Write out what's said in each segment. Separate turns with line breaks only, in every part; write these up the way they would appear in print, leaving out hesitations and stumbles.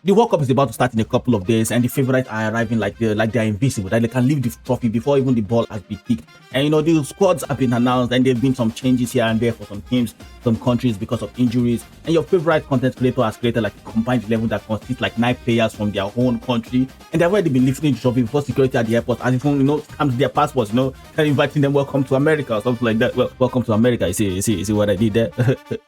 the World Cup is about to start in a couple of days, and the favorites are arriving like they're invisible, that they can leave the trophy before even the ball has been kicked. And you know, the squads have been announced, and there have been some changes here and there for some teams, some countries because of injuries. And your favorite content creator has created like a combined 11 that consists like 9 players from their own country, and they've already been lifting the trophy before security at the airport, as if comes to their passports, and inviting them, welcome to America or something like that. Well, welcome to America. You see what I did there?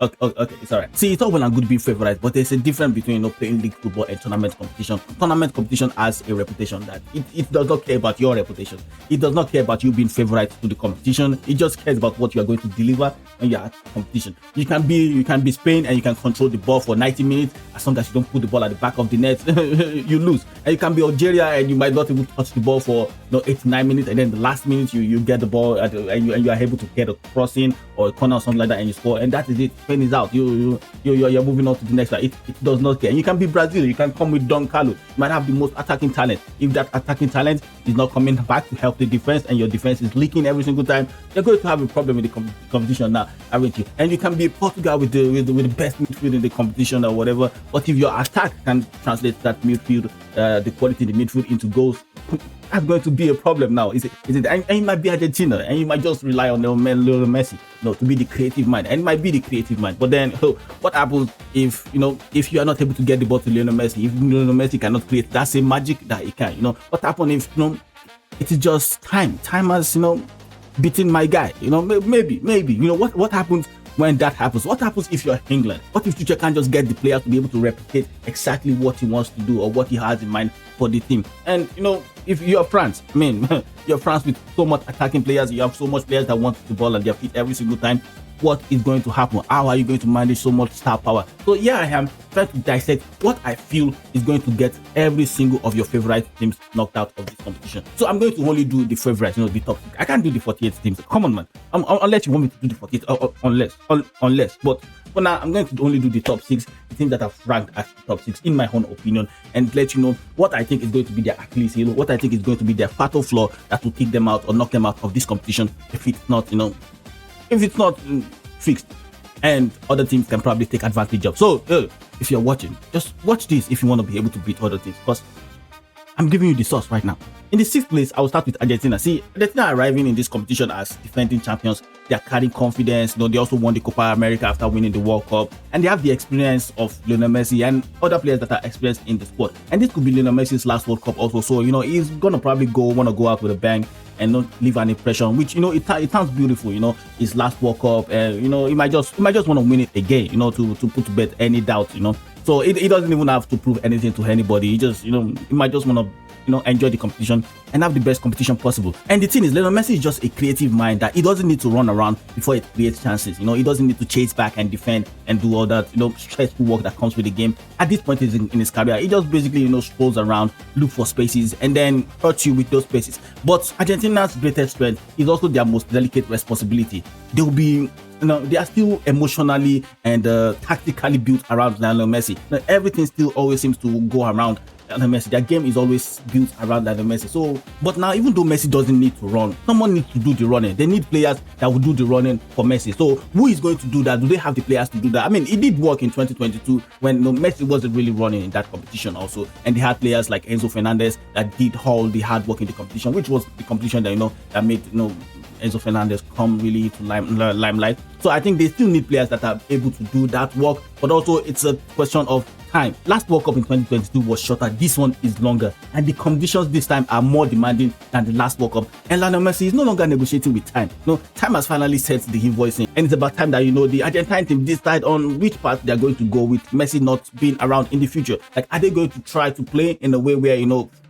okay, it's alright. See, it's all well and good being favorites, but there's a difference between playing league football and tournament competition. Tournament competition has a reputation that it does not care about your reputation. It does not care about you being favorite to the competition. It just cares about what you are going to deliver when you're at competition. You can be Spain and you can control the ball for 90 minutes. As long as you don't put the ball at the back of the net, you lose. And you can be Algeria and you might not even touch the ball for 89 minutes, and then the last minute you get the ball and you are able to get a crossing or a corner or something like that, and you score, and that is it. Spain is out. You're moving on to the next one. It does not care. And you can be Brazil. You can come with Don Carlo. You might have the most attacking talent. If that attacking talent is not coming back to help the defense, and your defense is leaking every single time, you're going to have a problem with the competition now, aren't you? And you can be Portugal with the best midfield in the competition or whatever, but if your attack can translate that midfield, the quality in the midfield into goals, that's going to be a problem now. Is it? And you might be Argentina, and you might just rely on Lionel Messi, to be the creative mind, and it might be the creative mind. But then, what happens if you are not able to get the ball to Lionel Messi? If Lionel Messi cannot create that same magic that he can, what happens if it is just time? Time has beaten my guy. Maybe. What happens when that happens? What happens if you're England? What if Tuchel can't just get the players to be able to replicate exactly what he wants to do or what he has in mind for the team? And if you're France, you're France with so much attacking players, you have so much players that want the ball at their feet every single time. What is going to happen? How are you going to manage so much star power? So I am trying to dissect what I feel is going to get every single of your favorite teams knocked out of this competition. So I'm going to only do the favorites, the top 6. I can't do the 48 teams. Come on, man. Unless you want me to do the 48, unless. But for now, I'm going to only do the top 6, the teams that have ranked as the top 6 in my own opinion, and let you know what I think is going to be their Achilles heel, what I think is going to be their fatal flaw that will kick them out or knock them out of this competition if it's not, if it's not fixed, and other teams can probably take advantage of. So if you're watching, just watch this if you want to be able to beat other teams, because I'm giving you the sauce right now. In the 6th place, I will start with Argentina. See, Argentina arriving in this competition as defending champions. They are carrying confidence. They also won the Copa America after winning the World Cup, and they have the experience of Lionel Messi and other players that are experienced in the sport. And this could be Lionel Messi's last World Cup also. So he's gonna probably want to go out with a bang and not leave an impression, which it sounds beautiful. His last World Cup, and he might just want to win it again. To put to bed any doubt. So he doesn't even have to prove anything to anybody. He just he might just want to enjoy the competition and have the best competition possible. And the thing is, Lionel Messi is just a creative mind that he doesn't need to run around before it creates chances. He doesn't need to chase back and defend and do all that stressful work that comes with the game. At this point in his career, he just basically strolls around, look for spaces, and then hurt you with those spaces. But Argentina's greatest strength is also their most delicate responsibility. They will be they are still emotionally and tactically built around Lionel Messi. Everything still always seems to go around Lionel Messi. Their game is always built around Lionel Messi. So, but now, even though Messi doesn't need to run, someone needs to do the running. They need players that will do the running for Messi. So, who is going to do that? Do they have the players to do that? I mean, it did work in 2022 when Messi wasn't really running in that competition also, and they had players like Enzo Fernandez that did all the hard work in the competition, which was the competition that that made Enzo Fernandez come really to limelight. So I think they still need players that are able to do that work, but also it's a question of time. Last World Cup in 2022 was shorter. This one is longer, and the conditions this time are more demanding than the last World Cup. And Lionel Messi is no longer negotiating with time. Time has finally set the invoicing, and it's about time that the Argentine team decide on which path they are going to go with Messi not being around in the future. Like, are they going to try to play in a way where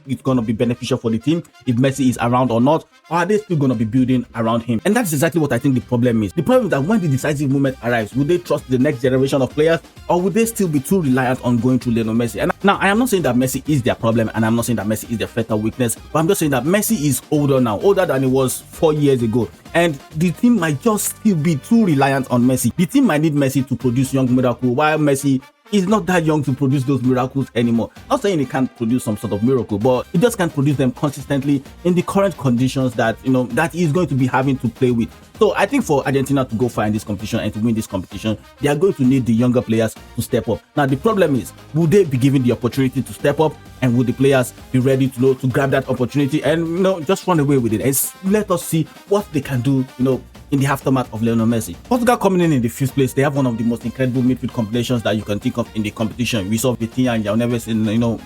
it's going to be beneficial for the team if Messi is around or not, or are they still going to be building around him? And that's exactly what I think the problem is. The problem is that when the decisive moment arrives, will they trust the next generation of players, or will they still be too reliant on going through Lionel Messi? And now, I am not saying that Messi is their problem, and I'm not saying that Messi is their fatal weakness, but I'm just saying that Messi is older now, older than he was 4 years ago, and the team might just still be too reliant on Messi. The team might need Messi to produce young miracle, while Messi he's not that young to produce those miracles anymore. Not saying he can't produce some sort of miracle, but he just can't produce them consistently in the current conditions that that he's going to be having to play with. So I think for Argentina to go far in this competition and to win this competition, they are going to need the younger players to step up. Now the problem is, will they be given the opportunity to step up, and will the players be ready to grab that opportunity and just run away with it? And let us see what they can do, in the aftermath of Lionel Messi. Portugal coming in the fifth place, they have one of the most incredible midfield combinations that you can think of in the competition. We saw Vitinha and João Neves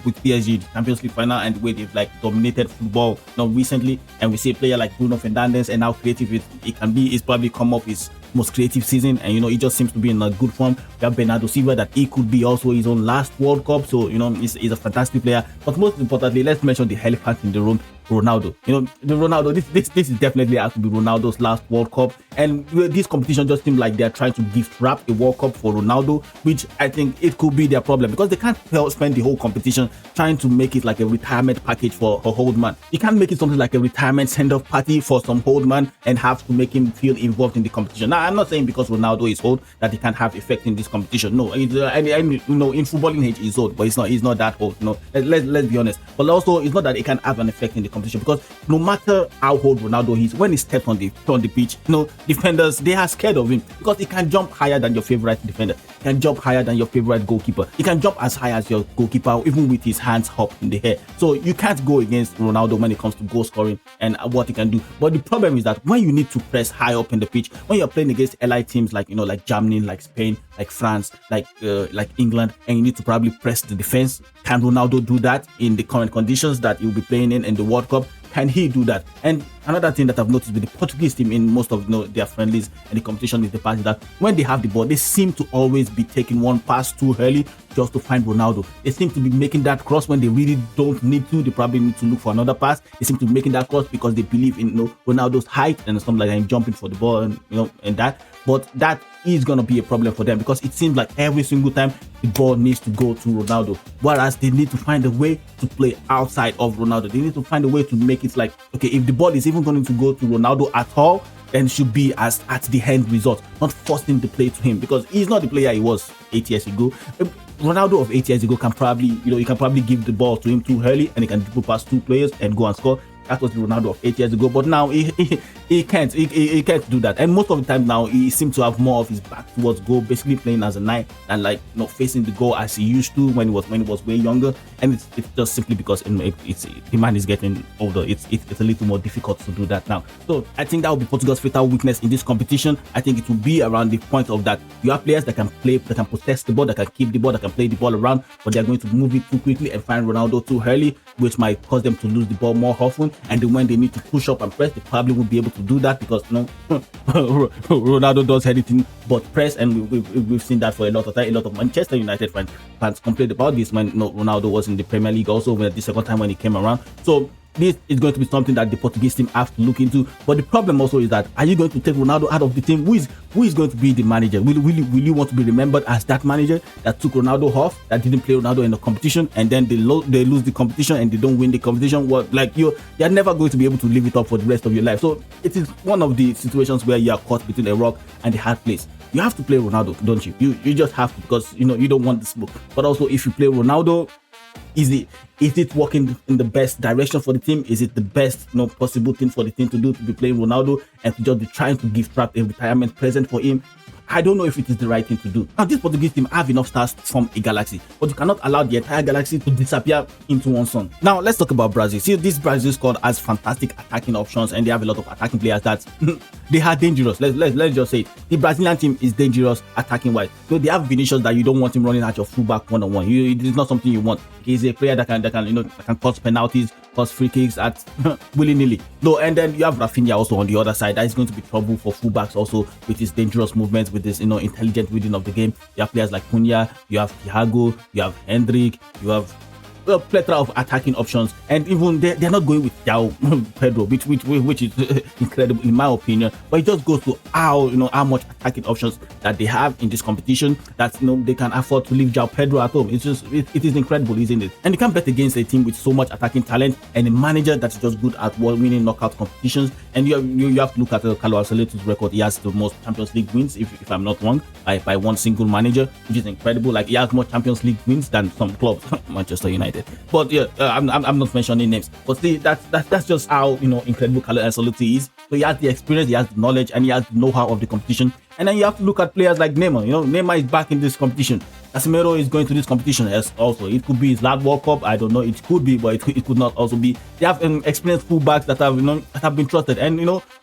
with PSG, the Champions League final, and the way they've dominated football recently. And we see a player like Bruno Fernandes and how creative it can be. It's probably come off his most creative season, and he just seems to be in a good form. We have Bernardo Silva, that he could be also his own last World Cup, so he's a fantastic player. But most importantly, let's mention the elephant in the room, Ronaldo. The Ronaldo, this is definitely has to be Ronaldo's last World Cup, and this competition just seems like they're trying to gift wrap a World Cup for Ronaldo, which I think it could be their problem, because they can't spend the whole competition trying to make it like a retirement package for a old man. You can't make it something like a retirement send-off party for some old man and have to make him feel involved in the competition. Now, I'm not saying because Ronaldo is old that he can't have effect in this competition. No, in footballing age he's old, but he's not that old. Let's be honest. But also, it's not that he can have an effect in the competition, because no matter how old Ronaldo is, when he steps on the pitch, defenders, they are scared of him, because he can jump higher than your favorite defender. He can jump higher than your favorite goalkeeper. He can jump as high as your goalkeeper, even with his hands up in the air. So you can't go against Ronaldo when it comes to goal scoring and what he can do. But the problem is that when you need to press high up in the pitch, when you're playing against allied teams like Germany, like Spain, like France, like England, and you need to probably press the defense, can Ronaldo do that in the current conditions that he'll be playing in the World Cup? Can he do that? And another thing that I've noticed with the Portuguese team in most of their friendlies and the competition is the fact that when they have the ball, they seem to always be taking one pass too early just to find Ronaldo. They seem to be making that cross when they really don't need to. They probably need to look for another pass. They seem to be making that cross because they believe in Ronaldo's height and something like that, and jumping for the ball and that. But that is going to be a problem for them, because it seems like every single time the ball needs to go to Ronaldo, whereas they need to find a way to play outside of Ronaldo. They need to find a way to make it like, okay, if the ball is even going to go to Ronaldo at all, then it should be at the end result, not forcing the play to him, because he's not the player he was 8 years ago. Ronaldo of 8 years ago can probably, you can probably give the ball to him too early and he can dribble past two players and go and score. That was the Ronaldo of 8 years ago, but now he can't do that. And most of the time now, he seems to have more of his back towards goal, basically playing as a 9 and facing the goal as he used to when he was way younger. And it's just simply because the man is getting older. It's a little more difficult to do that now. So I think that will be Portugal's fatal weakness in this competition. I think it will be around the point of that you have players that can play, that can possess the ball, that can keep the ball, that can play the ball around, but they're going to move it too quickly and find Ronaldo too early, which might cause them to lose the ball more often. And then when they need to push up and press, they probably won't be able to do that, because Ronaldo does anything but press, and we've seen that for a lot of time. A lot of Manchester United fans complained about this when Ronaldo was in the Premier League, also when the second time when he came around. So this is going to be something that the Portuguese team have to look into. But the problem also is that, are you going to take Ronaldo out of the team? Who is going to be the manager? Will you want to be remembered as that manager that took Ronaldo off, that didn't play Ronaldo in the competition, and then they lose the competition and they don't win the competition? You're never going to be able to live it up for the rest of your life. So it is one of the situations where you are caught between a rock and a hard place. You have to play Ronaldo, don't you? You just have to, because you don't want the smoke. But also, if you play Ronaldo, is it working in the best direction for the team? Is it the best possible thing for the team to do, to be playing Ronaldo and to just be trying to give Trapp a retirement present for him? I don't know if it is the right thing to do. Now, this Portuguese team have enough stars to form a galaxy, but you cannot allow the entire galaxy to disappear into one sun. Now, let's talk about Brazil. See, this Brazil squad has fantastic attacking options, and they have a lot of attacking players that they are dangerous. Let's just say it. The Brazilian team is dangerous attacking wise. So they have Vinicius that you don't want him running at your fullback one-on-one. It is not something you want. He's a player that can cause penalties, cause free kicks at willy-nilly. No, and then you have Rafinha also on the other side. That is going to be trouble for fullbacks also, with his dangerous movements, with his intelligent reading of the game. You have players like Cunha, you have Thiago, you have Hendrick, you have a plethora of attacking options, and even they're not going with João Pedro, which is incredible in my opinion. But it just goes to how much attacking options that they have in this competition, that they can afford to leave João Pedro at home. It's just it is incredible, isn't it? And you can't bet against a team with so much attacking talent and a manager that is just good at winning knockout competitions. And you have to look at Carlo Ancelotti's record. He has the most Champions League wins, if I'm not wrong, by one single manager, which is incredible. Like, he has more Champions League wins than some clubs, Manchester United. But yeah, I'm not mentioning names. But see, that's just how incredible Carlo Ancelotti is. So he has the experience, he has the knowledge, and he has the know-how of the competition. And then you have to look at players like Neymar. Neymar is back in this competition. Casemiro is going to this competition as also. It could be his last World Cup. I don't know. It could be, but it could not also be. They have experienced fullbacks that have been trusted. And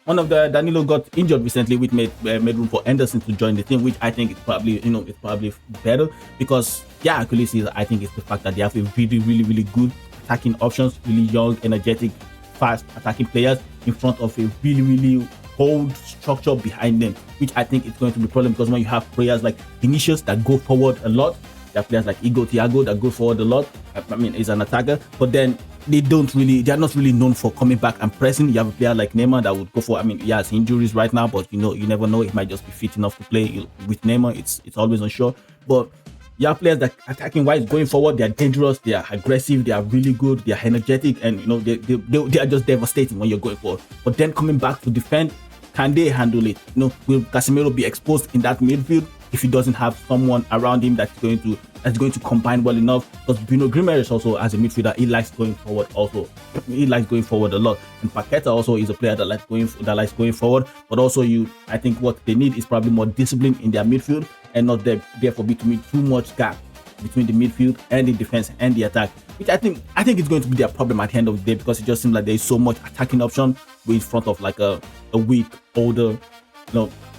one of the Danilo got injured recently, which made room for Henderson to join the team, which I think is probably it's probably better, because I think it's the fact that they have a really, really, really good attacking options, really young, energetic, fast attacking players in front of a really, really hold structure behind them, which I think is going to be a problem, because when you have players like Vinicius that go forward a lot, there are players like Thiago that go forward a lot. I mean, he's an attacker, but then they are not really known for coming back and pressing. You have a player like Neymar that would go for, he has injuries right now, but you never know, he might just be fit enough to play. With Neymar, it's always unsure. But you have players that attacking wise, going forward, they are dangerous, they are aggressive, they are really good, they are energetic, and they are just devastating when you're going forward. But then coming back to defend, can they handle it? Will Casemiro be exposed in that midfield if he doesn't have someone around him that's going to combine well enough? Because Bruno Guimaraes also, as a midfielder, he likes going forward also. He likes going forward a lot. And Paqueta also is a player that likes going forward. But also I think what they need is probably more discipline in their midfield, and not therefore be too much gap between the midfield and the defense and the attack, which I think it's going to be their problem at the end of the day, because it just seems like there is so much attacking option in front of like a weak, older,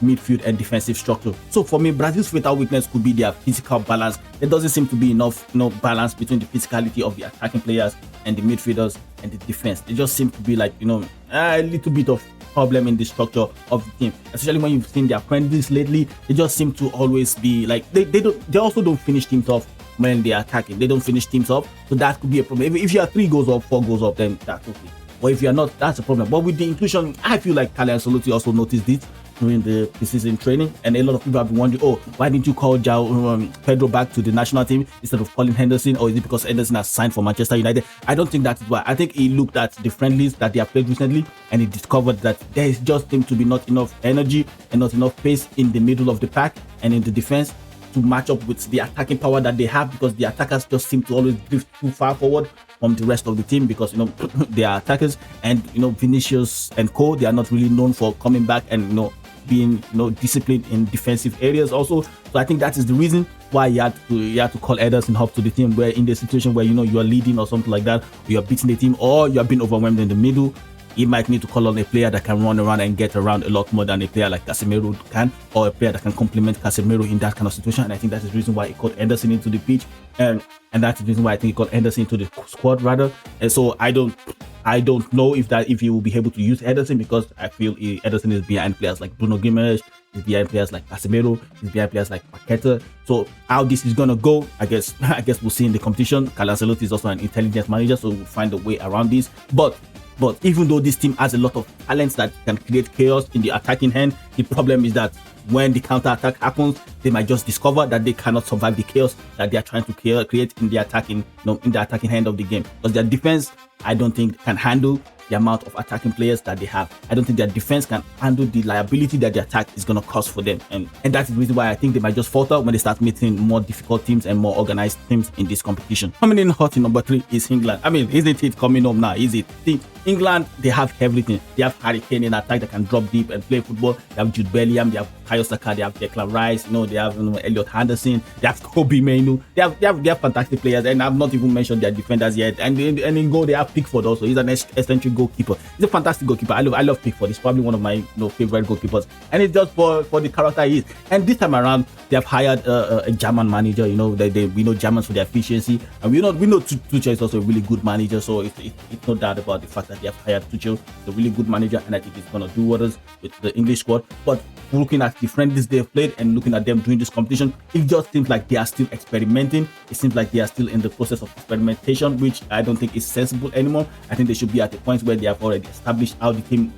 midfield and defensive structure. So for me, Brazil's fatal weakness could be their physical balance. There doesn't seem to be enough balance between the physicality of the attacking players and the midfielders and the defense. It just seems to be like a little bit of problem in the structure of the team, especially when you've seen their friendlies lately. They just seem to always be like they also don't finish teams off when they're attacking. They don't finish teams off, so that could be a problem. If you are 3 goals up, 4 goals up, then that's okay. But if you're not, that's a problem. But with the inclusion, I feel like Carlo Ancelotti also noticed this during the preseason training, and a lot of people have been wondering, why didn't you call Pedro back to the national team instead of calling Henderson? Or is it because Henderson has signed for Manchester United? I don't think that is why. I think he looked at the friendlies that they have played recently, and he discovered that there is just seems to be not enough energy and not enough pace in the middle of the pack and in the defense to match up with the attacking power that they have, because the attackers just seem to always drift too far forward from the rest of the team, because they are attackers, and Vinicius and co, they are not really known for coming back and being disciplined in defensive areas also. So I think that is the reason why you had to call Ederson up to the team, where in the situation where you are leading or something like that, or you are beating the team, or you are being overwhelmed in the middle, he might need to call on a player that can run around and get around a lot more than a player like Casemiro can, or a player that can complement Casemiro in that kind of situation. And I think that is the reason why he called Henderson into the pitch, and that's the reason why I think he called Henderson into the squad rather. And so I don't know if he will be able to use Henderson, because I feel Henderson is behind players like Bruno Guimaraes, is behind players like Casemiro, is behind players like Paqueta. So how this is gonna go, I guess we'll see in the competition. Carlo Ancelotti is also an intelligent manager, so we'll find a way around this. But even though this team has a lot of talents that can create chaos in the attacking end, the problem is that when the counter attack happens, they might just discover that they cannot survive the chaos that they are trying to create in the attacking end of the game, because their defense, I don't think, can handle the amount of attacking players that they have. I don't think their defense can handle the liability that the attack is going to cause for them. And that's the reason why I think they might just falter when they start meeting more difficult teams and more organized teams in this competition. Coming in hot in number 3 is England. I mean, isn't it coming up now? Is it? See, England, they have everything. They have Harry Kane in attack that can drop deep and play football. They have Jude Bellingham, they have Kayo Saka, they have Declan Rice, they have Elliot Henderson, they have Kobe Mainoo. They have fantastic players, and I've not even mentioned their defenders yet. And in goal, they have have Pickford also. He's an eccentric goalkeeper. He's a fantastic goalkeeper. I love Pickford. He's probably one of my favorite goalkeepers. And it's just for the character he is. And this time around, they have hired a German manager. We know Germans for their efficiency, and we know Tuchel is also a really good manager. So it's no doubt about the fact that they have hired Tuchel, a really good manager, and I think he's gonna do wonders with the English squad. But looking at the friendlies they've played and looking at them during this competition, it just seems like they are still experimenting. It seems like they are still in the process of experimentation, which I don't think is sensible anymore. I think they should be at a point where they have already established how the team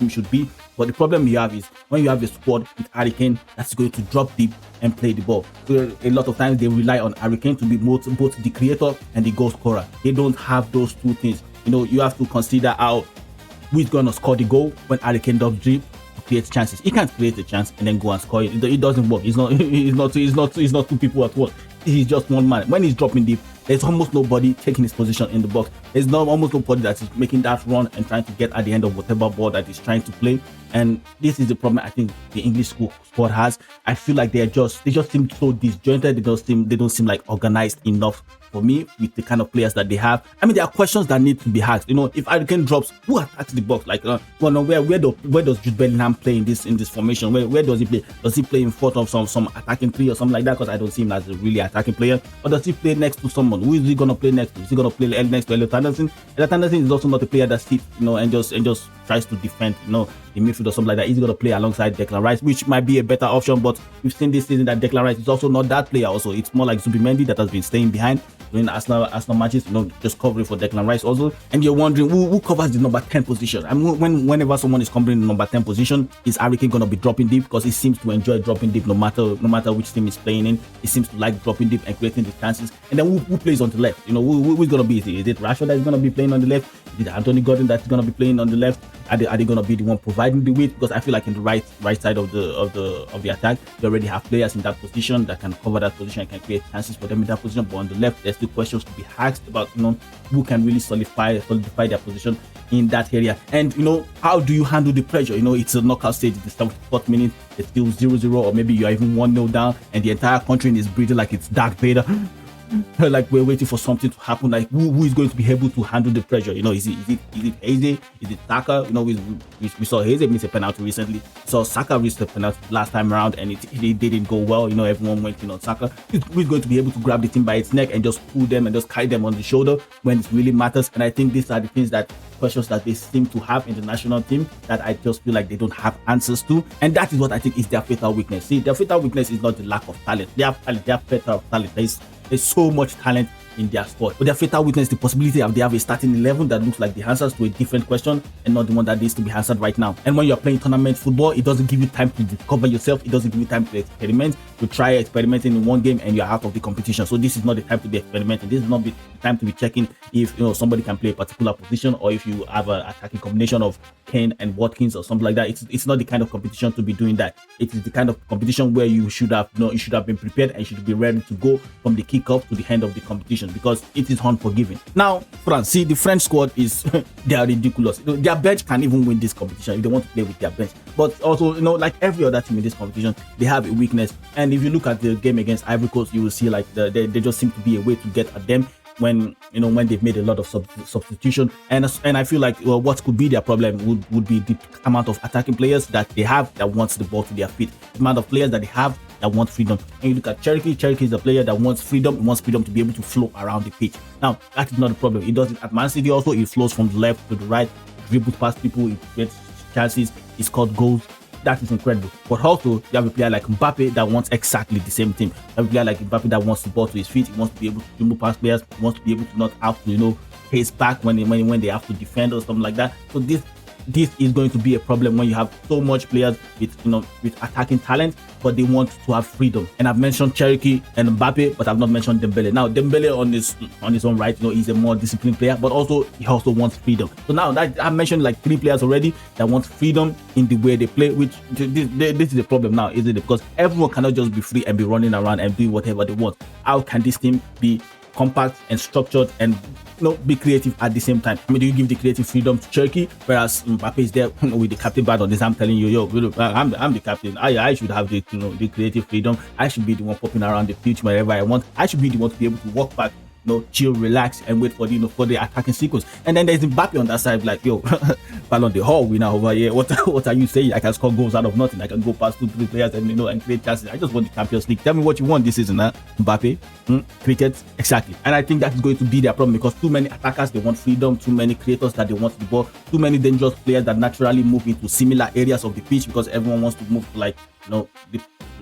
should be. But the problem you have is when you have a squad with Harry Kane that's going to drop deep and play the ball. So a lot of times they rely on Harry Kane to be both the creator and the goal scorer. They don't have those two things. You have to consider who is going to score the goal when Harry Kane does deep. Create chances. He can't create a chance and then go and score it. It doesn't work. It's not two people at once. He's just one man. When he's dropping deep, there's almost nobody taking his position in the box. There's almost nobody that is making that run and trying to get at the end of whatever ball that he's trying to play. And this is the problem I think the English squad has. I feel like they just seem so disjointed. They don't seem like organized enough for me with the kind of players that they have. I mean, there are questions that need to be asked. If Harry Kane drops, who attacks the box? Like, where does Jude Bellingham play in this formation? Where does he play? Does he play in front of some attacking three or something like that? Because I don't see him as a really attacking player. Or does he play next to someone? Who is he gonna play next to? Is he gonna play next to Elliot Anderson? Elliot Anderson is also not a player that sits, and just tries to defend, the midfield or something like that. He's gonna play alongside Declan Rice, which might be a better option. But we've seen this season that Declan Rice is also not that player. Also, it's more like Zubimendi that has been staying behind during Arsenal matches, just covering for Declan Rice also. And you're wondering who covers the number 10 position. I mean, whenever someone is covering the number 10 position, is Harry Kane gonna be dropping deep? Because he seems to enjoy dropping deep no matter which team he's playing in. He seems to like dropping deep and creating the chances. And then who plays on the left? Who's gonna be? Is it Rashford that's gonna be playing on the left? Is it Anthony Gordon that's gonna be playing on the left? Are they gonna be the one providing the width? Because I feel like in the right side of the attack, they already have players in that position that can cover that position and can create chances for them in that position. But on the left, there's still questions to be asked about who can really solidify their position in that area. And how do you handle the pressure? It's a knockout stage. It's the 74th minute. It's still 0-0, or maybe you're even 1-0 down, and the entire country is breathing like it's Darth Vader. Like we're waiting for something to happen. Like who is going to be able to handle the pressure? Is it Eze? Is it Saka? We saw Eze miss a penalty recently. So Saka missed a penalty last time around, and it didn't go well. Everyone went on Saka. Who's going to be able to grab the team by its neck and just pull them and just carry them on the shoulder when it really matters? And I think these are the questions that they seem to have in the national team that I just feel like they don't have answers to. And that is what I think is their fatal weakness. See, their fatal weakness is not the lack of talent. They have talent. They have better talent. There's so much talent in their squad. But their fatal weakness, the possibility of they have a starting 11 that looks like the answers to a different question and not the one that needs to be answered right now. And when you're playing tournament football, it doesn't give you time to discover yourself. It doesn't give you time to experiment. To try experimenting in one game and you're out of the competition. So this is not the time to be experimenting. This is not the time to be checking if somebody can play a particular position, or if you have an attacking combination of Kane and Watkins or something like that. It's not the kind of competition to be doing that. It is the kind of competition where you should have been prepared and should be ready to go from the kickoff to the end of the competition, because it is unforgiving. Now, France, see, the French squad is they are ridiculous. Their bench can even win this competition if they want to play with their bench. But also, like every other team in this competition, they have a weakness. And if you look at the game against Ivory Coast, you will see like they just seem to be a way to get at them when they've made a lot of substitution. And I feel like what could be their problem would be the amount of attacking players that they have that wants the ball to their feet, the amount of players that they have that want freedom. And you look at Cherki is a player that wants freedom. He wants freedom to be able to flow around the pitch. Now, that is not a problem. He does it at Man City also. He flows from the left to the right, dribbles past people, he gets chances, he scored goals. That is incredible. But also, you have a player like Mbappe that wants exactly the same thing. You have a player like Mbappe that wants the ball to his feet. He wants to be able to dribble past players. He wants to be able to not have to, pace back when they have to defend or something like that. So this is going to be a problem when you have so much players with attacking talent, but they want to have freedom. And I've mentioned Cherki and Mbappe, but I've not mentioned Dembele. Now, Dembele on his own right, he's a more disciplined player, but he also wants freedom. So now that I've mentioned like 3 players already that want freedom in the way they play, which this is the problem now, isn't it? Because everyone cannot just be free and be running around and doing whatever they want. How can this team be compact and structured and be creative at the same time? I mean, do you give the creative freedom to Cherki, whereas Mbappe is there with the captain bad on this? I'm telling you, I'm the captain. I should have the creative freedom. I should be the one popping around the pitch wherever I want. I should be the one to be able to walk back chill, relax, and wait for the for the attacking sequence. And then there's Mbappe on that side, like, yo, Ballon d'Or winner over here. What are you saying? I can score goals out of nothing. I can go past 2-3 players and create chances. I just want the Champions League. Tell me what you want this season, huh? Mbappe, cricket, exactly. And I think that's going to be their problem, because too many attackers, they want freedom. Too many creators that they want the ball. Too many dangerous players that naturally move into similar areas of the pitch, because everyone wants to move to, like,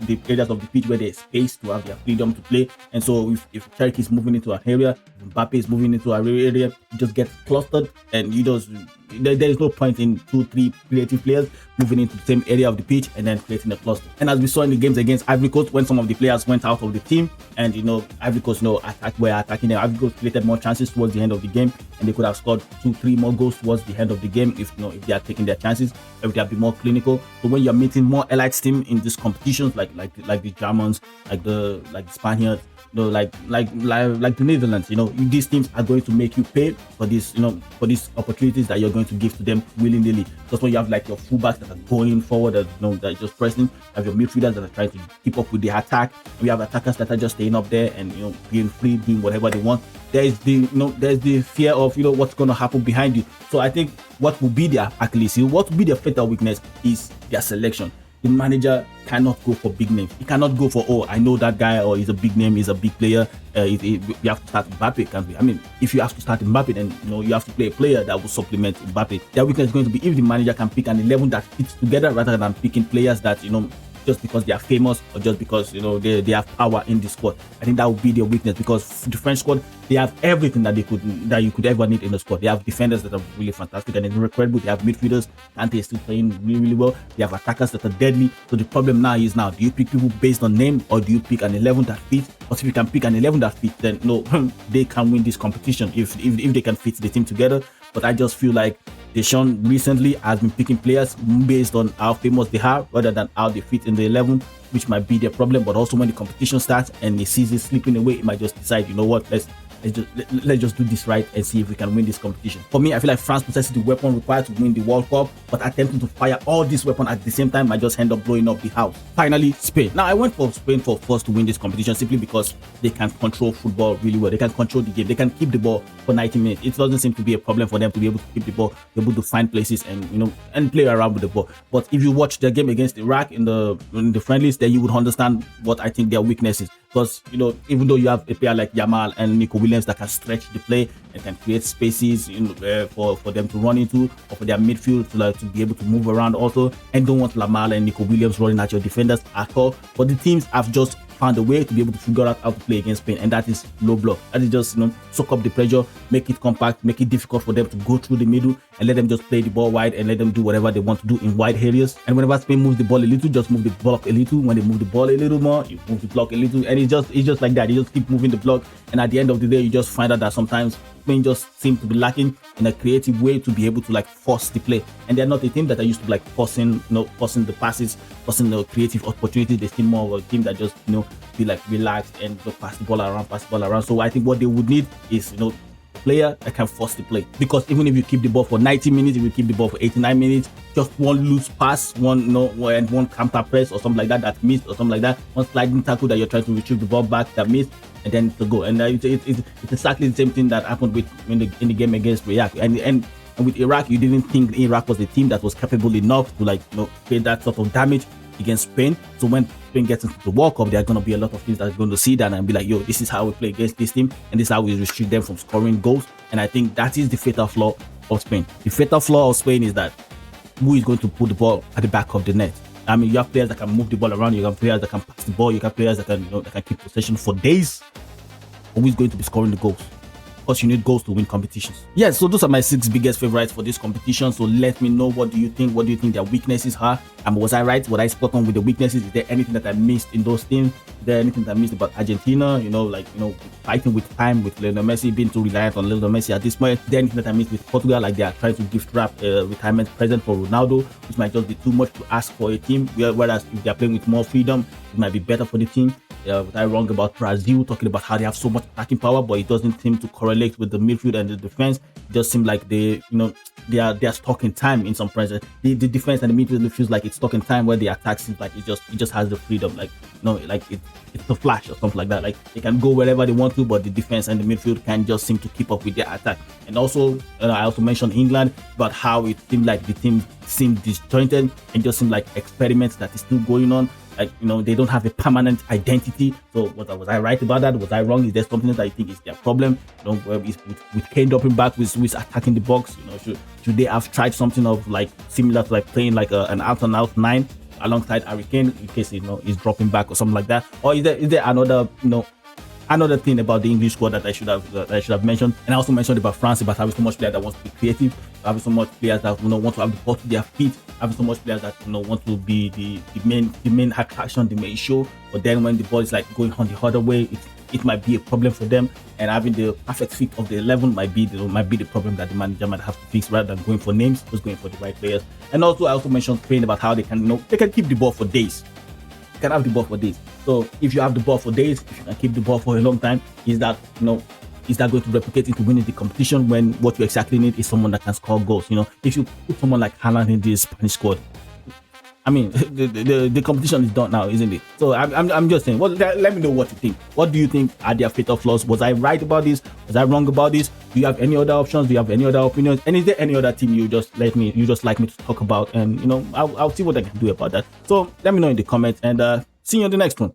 the areas of the pitch where there's space to have their freedom to play. And so if Cherki is moving into an area, Mbappe is moving into an area, you just get clustered, and there is no point in 2-3 creative players moving into the same area of the pitch and then creating a cluster. And as we saw in the games against Ivory Coast, when some of the players went out of the team, and Ivory Coast were attacking them, Ivory Coast created more chances towards the end of the game, and they could have scored 2-3 more goals towards the end of the game if they are taking their chances, if they are being more clinical. So when you're meeting more elite teams in these competitions, like the Germans, like the Spaniards, like the Netherlands, these teams are going to make you pay for this, for these opportunities that you're going to give to them willy-nilly. Because when you have like your fullbacks that are going forward, that are just pressing, you have your midfielders that are trying to keep up with the attack, we have attackers that are just staying up there and being free, doing whatever they want. There's the fear of what's going to happen behind you. So I think what will be their Achilles heel, what will be their fatal weakness is their selection. The manager cannot go for big names. He cannot go for, I know that guy, or he's a big name, he's a big player. We have to start Mbappe, can't we? I mean, if you have to start Mbappe, then you have to play a player that will supplement Mbappe. Their weakness is going to be if the manager can pick an 11 that fits together, rather than picking players that just because they are famous, or just because they have power in the squad. I think that would be their weakness, because the French squad, they have everything that you could ever need in the squad. They have defenders that are really fantastic and incredible. They have midfielders, Kante is still playing really, really well. They have attackers that are deadly. So the problem now is, do you pick people based on name, or do you pick an 11 that fits? Because if you can pick an 11 that fits, then they can win this competition if they can fit the team together. But I just feel like Deschamps recently has been picking players based on how famous they are, rather than how they fit in the 11, which might be their problem. But also when the competition starts and he sees it slipping away, he might just decide, let's just do this right and see if we can win this competition. For me, I feel like France possesses the weapon required to win the World Cup, but attempting to fire all these weapons at the same time might just end up blowing up the house. Finally, Spain. Now, I went for Spain for first to win this competition simply because they can control football really well. They can control the game. They can keep the ball for 90 minutes. It doesn't seem to be a problem for them to be able to keep the ball, be able to find places and play around with the ball. But if you watch their game against Iraq in the friendlies, then you would understand what I think their weakness is. Because, even though you have a player like Yamal and Nico Williams that can stretch the play and can create spaces for them to run into, or for their midfield to be able to move around also, and don't want Lamar and Nico Williams running at your defenders at all. But the teams have just found a way to be able to figure out how to play against Spain, and that is low block. That is just soak up the pressure, make it compact, make it difficult for them to go through the middle, and let them just play the ball wide and let them do whatever they want to do in wide areas. And whenever Spain moves the ball a little, just move the block a little. When they move the ball a little more, you move the block a little, and it's just like that. You just keep moving the block, and at the end of the day, you just find out that sometimes Spain just seem to be lacking in a creative way to be able to force the play. And they're not a team that are used to forcing the passes, forcing the creative opportunities. They seem more of a team that just be relaxed and pass the ball around. So I think what they would need is player that can force the play, because even if you keep the ball for 90 minutes, if you keep the ball for 89 minutes, just one loose pass, one counter press or something like that missed, or something like that, one sliding tackle that you're trying to retrieve the ball back that missed, and then to go. And it's exactly the same thing that happened in the game against Iraq. And with Iraq, you didn't think Iraq was a team that was capable enough to create that sort of damage against Spain. So when Spain gets into the World Cup, there are going to be a lot of things that are going to see that and be like, this is how we play against this team, and this is how we restrict them from scoring goals. And I think that is the fatal flaw of Spain. The fatal flaw of Spain is that who is going to put the ball at the back of the net? I mean, you have players that can move the ball around, you have players that can pass the ball, you have players that can keep possession for days. Who is going to be scoring the goals? Because you need goals to win competitions. Yeah, so those are my 6 biggest favorites for this competition. So let me know, what do you think? What do you think their weaknesses are? Was I right? Was I spot on with the weaknesses? Is there anything that I missed in those teams? Is there anything that I missed about Argentina? Fighting with time, with Lionel Messi, being too reliant on Lionel Messi at this point. Is there anything that I missed with Portugal? Like they are trying to gift wrap a retirement present for Ronaldo, which might just be too much to ask for a team. Whereas if they are playing with more freedom, it might be better for the team. Was I wrong about Brazil, talking about how they have so much attacking power, but it doesn't seem to correlate with the midfield and the defense? just seem like they are stuck in time in some points. The defense and the midfield feels like it's stuck in time, where the attack seems like it just has the freedom, like like it's a flash or something like that. Like they can go wherever they want to, but the defense and the midfield can just seem to keep up with their attack. And also, I also mentioned England, about how it seemed like the team seemed disjointed and just seemed like experiments that is still going on. Like, they don't have a permanent identity. So was I right about that? Was I wrong? Is there something that I think is their problem? With Kane dropping back, with attacking the box, should they have tried something of like similar to like playing like an out and out 9 alongside Harry Kane in case he's dropping back or something like that? Or is there another thing about the English squad that I should have mentioned? And I also mentioned about France, about having so much players that wants to be creative, having so much players that want to have the ball to their feet, having so much players that want to be the main attraction, the main show. But then when the ball is like going on the other way, it might be a problem for them. And having the perfect fit of the 11 might be the problem that the manager might have to fix, rather than going for names, just going for the right players. And also, I also mentioned Spain, about how they can keep the ball for days. You can have the ball for days. So if you have the ball for days, if you can keep the ball for a long time, is that going to replicate into winning the competition, when what you exactly need is someone that can score goals? If you put someone like Haaland in this Spanish squad, I mean, the competition is done now, isn't it? So I'm just saying. Well, let me know what you think. What do you think are their fatal flaws? Was I right about this? Was I wrong about this? Do you have any other options? Do you have any other opinions? And is there any other team you just like me to talk about? And I'll see what I can do about that. So let me know in the comments, and see you on the next one.